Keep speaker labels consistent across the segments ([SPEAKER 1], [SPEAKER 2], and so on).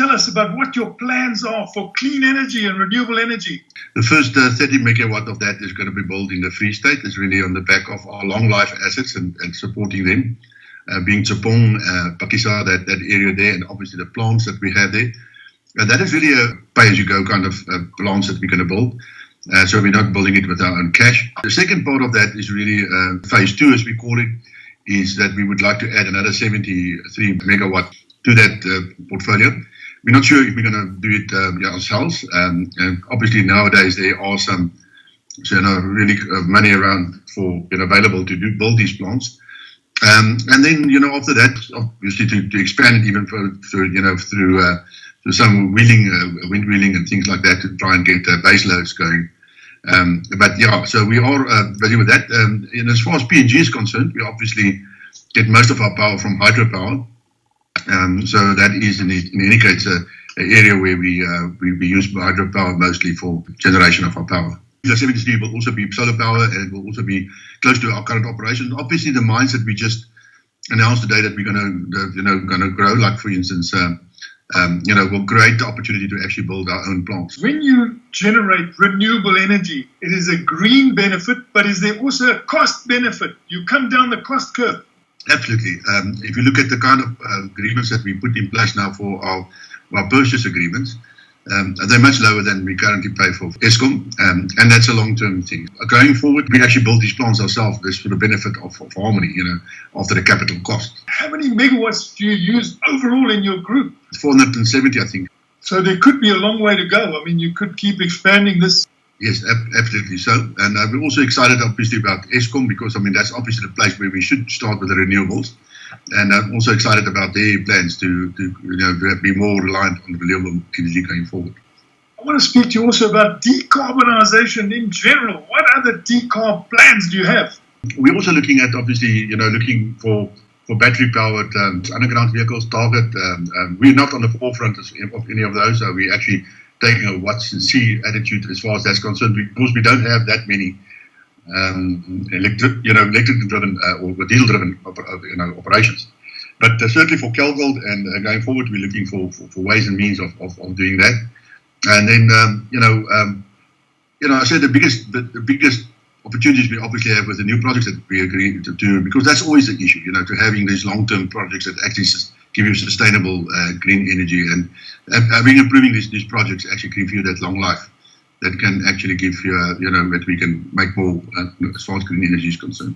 [SPEAKER 1] tell us about what your plans are for clean energy and renewable energy?
[SPEAKER 2] The first 30 megawatt of that is going to be built in the Free State. It's really on the back of our long life assets and supporting them, being Tsopong, Pakisa, that area there, and obviously the plants that we have there. That is really a pay-as-you-go kind of plants that we're going to build. So we're not building it with our own cash. The second part of that is really phase 2, as we call it, is that we would like to add another 73 megawatt to that portfolio. We're not sure if we're going to do it ourselves. And obviously nowadays there are some really money around for available to build these plants. And then after that, obviously to expand it even through some wind wheeling and things like that to try and get base loads going. So we are busy with that. And as far as PNG is concerned, we obviously get most of our power from hydropower. So that is in any case an area where we use hydropower mostly for generation of our power. The 73 will also be solar power, and it will also be close to our current operations. Obviously, the mines that we just announced today that we're going to grow, like for instance, will create the opportunity to actually build our own plants.
[SPEAKER 1] When you generate renewable energy, it is a green benefit, but is there also a cost benefit? You come down the cost curve.
[SPEAKER 2] Absolutely. If you look at the kind of agreements that we put in place now for our purchase agreements, they're much lower than we currently pay for Eskom, and that's a long-term thing. Going forward, we actually build these plants ourselves. This for the benefit of Harmony, after the capital cost.
[SPEAKER 1] How many megawatts do you use overall in your group?
[SPEAKER 2] 470, I think.
[SPEAKER 1] So there could be a long way to go. I mean, you could keep expanding this.
[SPEAKER 2] Yes, absolutely so. And we're also excited, obviously, about Eskom because, that's obviously the place where we should start with the renewables. And I'm also excited about their plans to be more reliant on renewable energy going forward.
[SPEAKER 1] I want to speak to you also about decarbonisation in general. What other decarb plans do you have?
[SPEAKER 2] We're also looking at, obviously, looking for battery-powered underground vehicles, Target. We're not on the forefront of any of those. So we're actually taking a watch-and-see attitude as far as that's concerned, because we don't have that many electric-driven or diesel-driven operations. But certainly for Calgold and going forward, we're looking for ways and means of doing that. And then, I said the biggest opportunities we obviously have with the new projects that we agree to do, because that's always the issue, to having these long-term projects that actually give you sustainable green energy, and improving these projects actually give you that long life that can actually give you, that we can make more as far as green energy is concerned.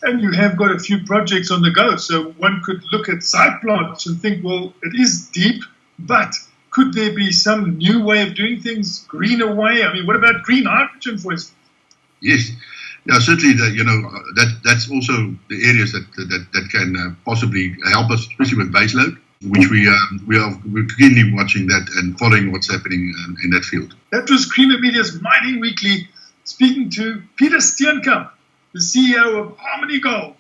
[SPEAKER 1] And you have got a few projects on the go, so one could look at side plants and think, well, it is deep, but could there be some new way of doing things, greener way? I mean, what about green hydrogen, for instance?
[SPEAKER 2] Yes, certainly. That's also the areas that can possibly help us, especially with baseload, which we're keenly watching that and following what's happening in that field.
[SPEAKER 1] That was Creamer Media's Mining Weekly, speaking to Peter Steenkamp, the CEO of Harmony Gold.